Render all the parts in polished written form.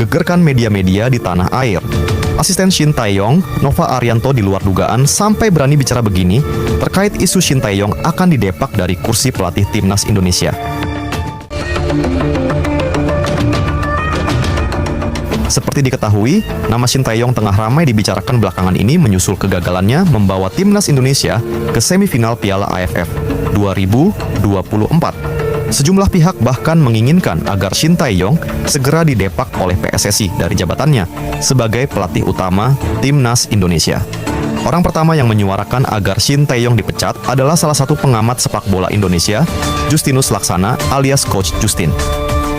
menggegerkan media-media di tanah air. Asisten Shin Tae-yong, Nova Arianto di luar dugaan sampai berani bicara begini terkait isu Shin Tae-yong akan didepak dari kursi pelatih timnas Indonesia. Seperti diketahui, nama Shin Tae-yong tengah ramai dibicarakan belakangan ini menyusul kegagalannya membawa timnas Indonesia ke semifinal Piala AFF 2024. Sejumlah pihak bahkan menginginkan agar Shin Tae-yong segera didepak oleh PSSI dari jabatannya sebagai pelatih utama timnas Indonesia. Orang pertama yang menyuarakan agar Shin Tae-yong dipecat adalah salah satu pengamat sepak bola Indonesia, Justinus Laksana alias Coach Justin.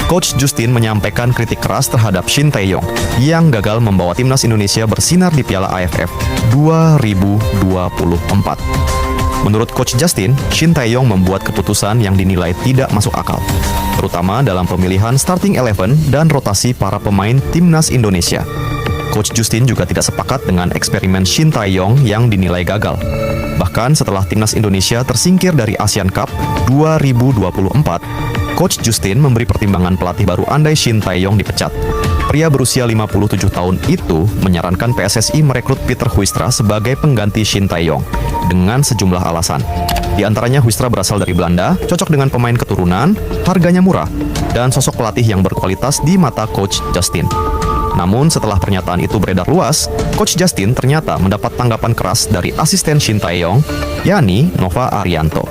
Coach Justin menyampaikan kritik keras terhadap Shin Tae-yong yang gagal membawa timnas Indonesia bersinar di Piala AFF 2024. Menurut Coach Justin, Shin Tae-yong membuat keputusan yang dinilai tidak masuk akal, terutama dalam pemilihan starting 11 dan rotasi para pemain timnas Indonesia. Coach Justin juga tidak sepakat dengan eksperimen Shin Tae-yong yang dinilai gagal. Bahkan setelah timnas Indonesia tersingkir dari Asian Cup 2024, Coach Justin memberi pertimbangan pelatih baru andai Shin Tae-yong dipecat. Pria berusia 57 tahun itu menyarankan PSSI merekrut Peter Huistra sebagai pengganti Shin Tae-yong dengan sejumlah alasan. Di antaranya Huistra berasal dari Belanda, cocok dengan pemain keturunan, harganya murah, dan sosok pelatih yang berkualitas di mata Coach Justin. Namun setelah pernyataan itu beredar luas, Coach Justin ternyata mendapat tanggapan keras dari asisten Shin Tae-yong, yakni Nova Arianto.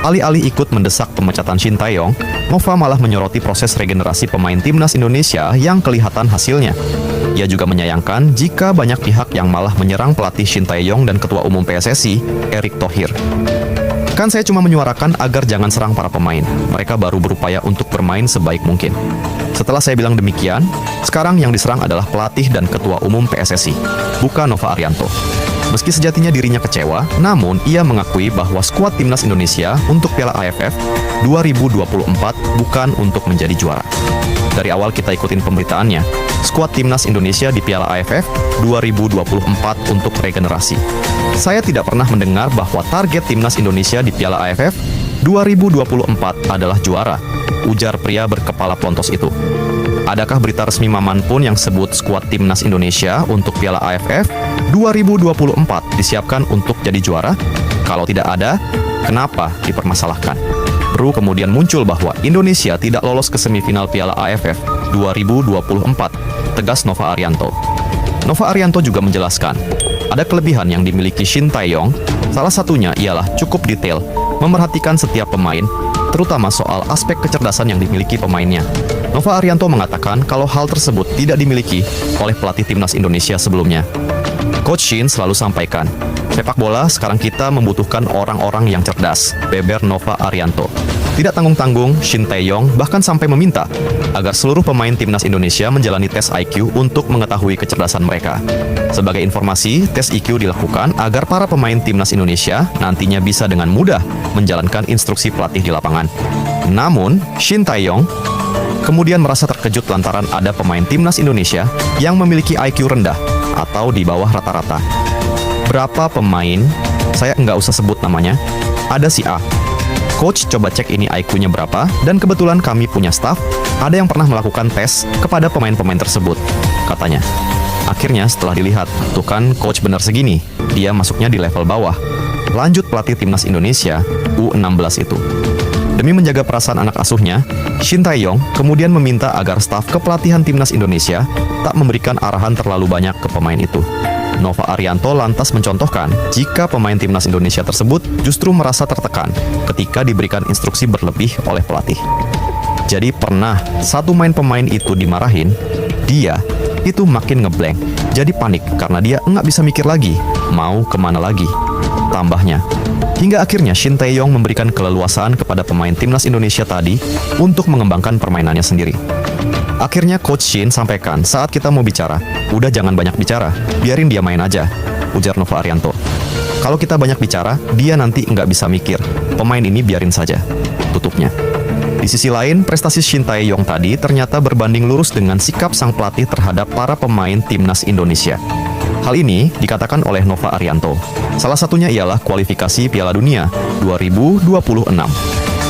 Alih-alih ikut mendesak pemecatan Shin Tae-yong, Nova malah menyoroti proses regenerasi pemain timnas Indonesia yang kelihatan hasilnya. Ia juga menyayangkan jika banyak pihak yang malah menyerang pelatih Shin Tae-yong dan Ketua Umum PSSI, Erick Thohir. Kan saya cuma menyuarakan agar jangan serang para pemain. Mereka baru berupaya untuk bermain sebaik mungkin. Setelah saya bilang demikian, sekarang yang diserang adalah pelatih dan Ketua Umum PSSI, bukan Nova Arianto. Meski sejatinya dirinya kecewa, namun ia mengakui bahwa skuad timnas Indonesia untuk Piala AFF 2024 bukan untuk menjadi juara. Dari awal kita ikutin pemberitaannya, skuad timnas Indonesia di Piala AFF 2024 untuk regenerasi. Saya tidak pernah mendengar bahwa target timnas Indonesia di Piala AFF 2024 adalah juara, ujar pria berkepala plontos itu. Adakah berita resmi manapun yang sebut skuad timnas Indonesia untuk Piala AFF 2024 disiapkan untuk jadi juara? Kalau tidak ada, kenapa dipermasalahkan? Baru kemudian muncul bahwa Indonesia tidak lolos ke semifinal Piala AFF 2024, tegas Nova Arianto. Nova Arianto juga menjelaskan, ada kelebihan yang dimiliki Shin Tae-yong, salah satunya ialah cukup detail, memerhatikan setiap pemain, terutama soal aspek kecerdasan yang dimiliki pemainnya. Nova Arianto mengatakan kalau hal tersebut tidak dimiliki oleh pelatih timnas Indonesia sebelumnya. Coach Shin selalu sampaikan, sepak bola sekarang kita membutuhkan orang-orang yang cerdas, beber Nova Arianto. Tidak tanggung-tanggung, Shin Tae-yong bahkan sampai meminta agar seluruh pemain timnas Indonesia menjalani tes IQ untuk mengetahui kecerdasan mereka. Sebagai informasi, tes IQ dilakukan agar para pemain timnas Indonesia nantinya bisa dengan mudah menjalankan instruksi pelatih di lapangan. Namun, Shin Tae-yong kemudian merasa terkejut lantaran ada pemain timnas Indonesia yang memiliki IQ rendah atau di bawah rata-rata. Berapa pemain? Saya nggak usah sebut namanya. Ada si A. Coach coba cek ini IQ-nya berapa, dan kebetulan kami punya staff, ada yang pernah melakukan tes kepada pemain-pemain tersebut, katanya. Akhirnya setelah dilihat, tuh kan coach benar segini, dia masuknya di level bawah. Lanjut pelatih timnas Indonesia, U16 itu. Demi menjaga perasaan anak asuhnya, Shin Tae-yong kemudian meminta agar staf kepelatihan timnas Indonesia tak memberikan arahan terlalu banyak ke pemain itu. Nova Arianto lantas mencontohkan jika pemain timnas Indonesia tersebut justru merasa tertekan ketika diberikan instruksi berlebih oleh pelatih. Jadi pernah satu pemain itu dimarahin, dia itu makin ngeblank, jadi panik karena dia nggak bisa mikir lagi, mau kemana lagi. Tambahnya, hingga akhirnya Shin Tae-yong memberikan keleluasaan kepada pemain timnas Indonesia tadi untuk mengembangkan permainannya sendiri. Akhirnya Coach Shin sampaikan saat kita mau bicara, udah jangan banyak bicara, biarin dia main aja, ujar Nova Arianto. Kalau kita banyak bicara, dia nanti nggak bisa mikir, pemain ini biarin saja, tutupnya. Di sisi lain, prestasi Shin Tae-yong tadi ternyata berbanding lurus dengan sikap sang pelatih terhadap para pemain timnas Indonesia. Hal ini dikatakan oleh Nova Arianto. Salah satunya ialah kualifikasi Piala Dunia 2026.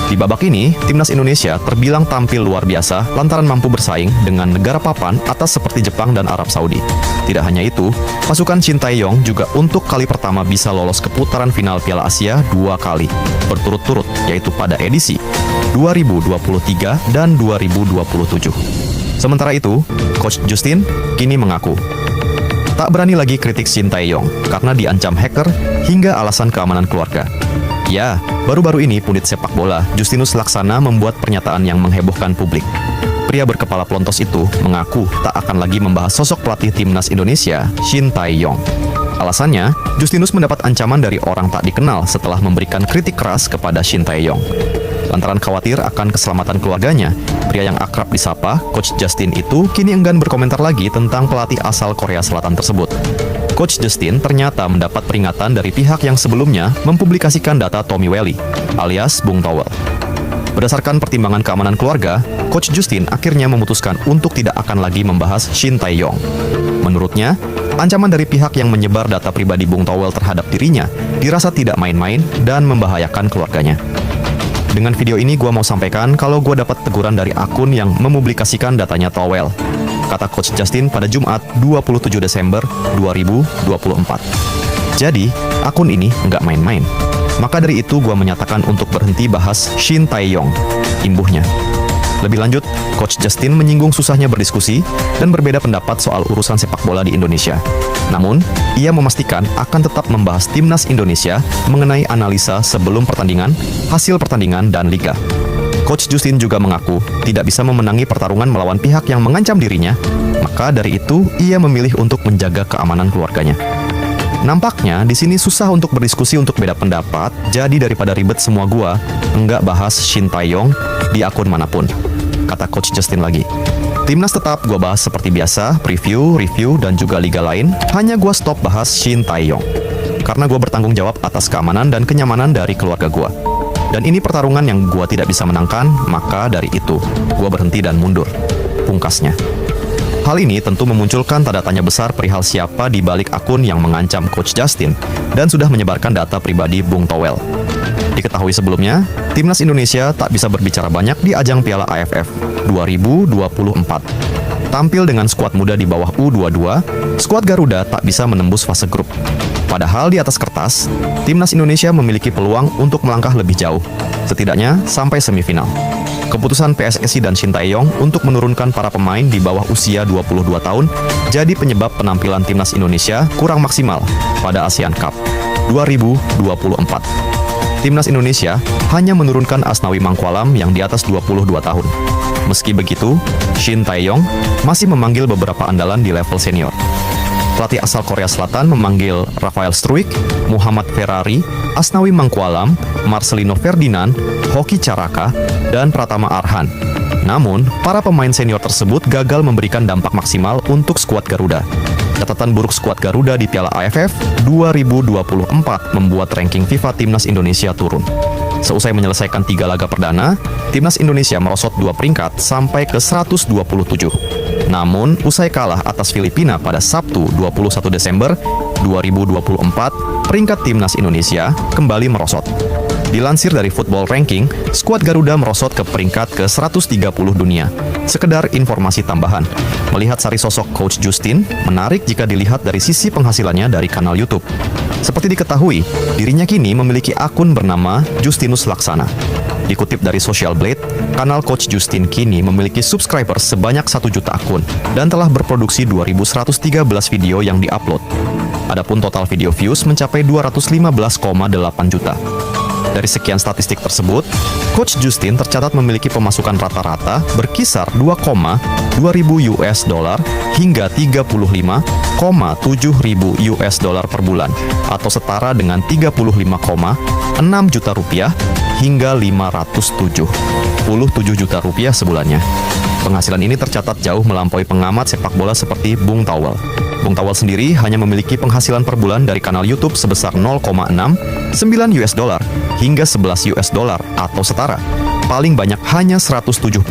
Di babak ini, timnas Indonesia terbilang tampil luar biasa lantaran mampu bersaing dengan negara papan atas seperti Jepang dan Arab Saudi. Tidak hanya itu, pasukan Shin Tae-yong juga untuk kali pertama bisa lolos ke putaran final Piala Asia 2 kali berturut-turut, yaitu pada edisi 2023 dan 2027. Sementara itu, Coach Justin kini mengaku tak berani lagi kritik Shin Tae-yong karena diancam hacker hingga alasan keamanan keluarga. Ya, baru-baru ini pundit sepak bola Justinus Laksana membuat pernyataan yang menghebohkan publik. Pria berkepala pelontos itu mengaku tak akan lagi membahas sosok pelatih timnas Indonesia, Shin Tae-yong. Alasannya, Justinus mendapat ancaman dari orang tak dikenal setelah memberikan kritik keras kepada Shin Tae-yong. Lantaran khawatir akan keselamatan keluarganya, pria yang akrab disapa Coach Justin itu kini enggan berkomentar lagi tentang pelatih asal Korea Selatan tersebut. Coach Justin ternyata mendapat peringatan dari pihak yang sebelumnya mempublikasikan data Tommy Welly, alias Bung Towel. Berdasarkan pertimbangan keamanan keluarga, Coach Justin akhirnya memutuskan untuk tidak akan lagi membahas Shin Tae-yong. Menurutnya, ancaman dari pihak yang menyebar data pribadi Bung Towel terhadap dirinya dirasa tidak main-main dan membahayakan keluarganya. Dengan video ini gue mau sampaikan kalau gue dapat teguran dari akun yang mempublikasikan datanya Towel, kata Coach Justin pada Jumat 27 Desember 2024. Jadi, akun ini nggak main-main. Maka dari itu gue menyatakan untuk berhenti bahas Shin Tae-yong, imbuhnya. Lebih lanjut, Coach Justin menyinggung susahnya berdiskusi dan berbeda pendapat soal urusan sepak bola di Indonesia. Namun, ia memastikan akan tetap membahas timnas Indonesia mengenai analisa sebelum pertandingan, hasil pertandingan, dan liga. Coach Justin juga mengaku tidak bisa memenangi pertarungan melawan pihak yang mengancam dirinya, maka dari itu ia memilih untuk menjaga keamanan keluarganya. Nampaknya di sini susah untuk berdiskusi untuk beda pendapat, jadi daripada ribet semua gua enggak bahas Shin Tae-yong di akun manapun, kata Coach Justin lagi. Timnas tetap gua bahas seperti biasa, preview, review, dan juga liga lain, hanya gua stop bahas Shin Tae-yong. Karena gua bertanggung jawab atas keamanan dan kenyamanan dari keluarga gua. Dan ini pertarungan yang gua tidak bisa menangkan, maka dari itu gua berhenti dan mundur, pungkasnya. Hal ini tentu memunculkan tanda tanya besar perihal siapa di balik akun yang mengancam Coach Justin dan sudah menyebarkan data pribadi Bung Towel. Diketahui sebelumnya, timnas Indonesia tak bisa berbicara banyak di ajang Piala AFF 2024. Tampil dengan skuad muda di bawah U22, skuad Garuda tak bisa menembus fase grup. Padahal di atas kertas, timnas Indonesia memiliki peluang untuk melangkah lebih jauh, setidaknya sampai semifinal. Keputusan PSSI dan Shin Tae-yong untuk menurunkan para pemain di bawah usia 22 tahun jadi penyebab penampilan timnas Indonesia kurang maksimal pada ASEAN Cup 2024. Timnas Indonesia hanya menurunkan Asnawi Mangkualam yang di atas 22 tahun. Meski begitu, Shin Tae-yong masih memanggil beberapa andalan di level senior. Pelatih asal Korea Selatan memanggil Rafael Struijk, Muhammad Ferrari, Asnawi Mangkualam, Marcelino Ferdinand, Hoki Caraka, dan Pratama Arhan. Namun, para pemain senior tersebut gagal memberikan dampak maksimal untuk skuad Garuda. Catatan buruk skuad Garuda di Piala AFF 2024 membuat ranking FIFA Timnas Indonesia turun. Seusai menyelesaikan 3 laga perdana, Timnas Indonesia merosot 2 peringkat sampai ke 127. Namun, usai kalah atas Filipina pada Sabtu 21 Desember 2024, peringkat Timnas Indonesia kembali merosot. Dilansir dari Football Ranking, skuad Garuda merosot ke peringkat ke-130 dunia. Sekedar informasi tambahan, melihat sari sosok Coach Justin menarik jika dilihat dari sisi penghasilannya dari kanal YouTube. Seperti diketahui, dirinya kini memiliki akun bernama Justinus Laksana. Dikutip dari Social Blade, kanal Coach Justin kini memiliki subscriber sebanyak 1 juta akun dan telah berproduksi 2.113 video yang diupload. Adapun total video views mencapai 215,8 juta. Dari sekian statistik tersebut, Coach Justin tercatat memiliki pemasukan rata-rata berkisar 2,2 US dollar hingga 35,7 ribu US dollar per bulan, atau setara dengan 35,6 juta rupiah hingga 577 juta rupiah sebulannya. Penghasilan ini tercatat jauh melampaui pengamat sepak bola seperti Bung Towel. Bung Towel sendiri hanya memiliki penghasilan per bulan dari kanal YouTube sebesar 0,69 US dollar hingga 11 US dollar atau setara. Paling banyak hanya 178,035.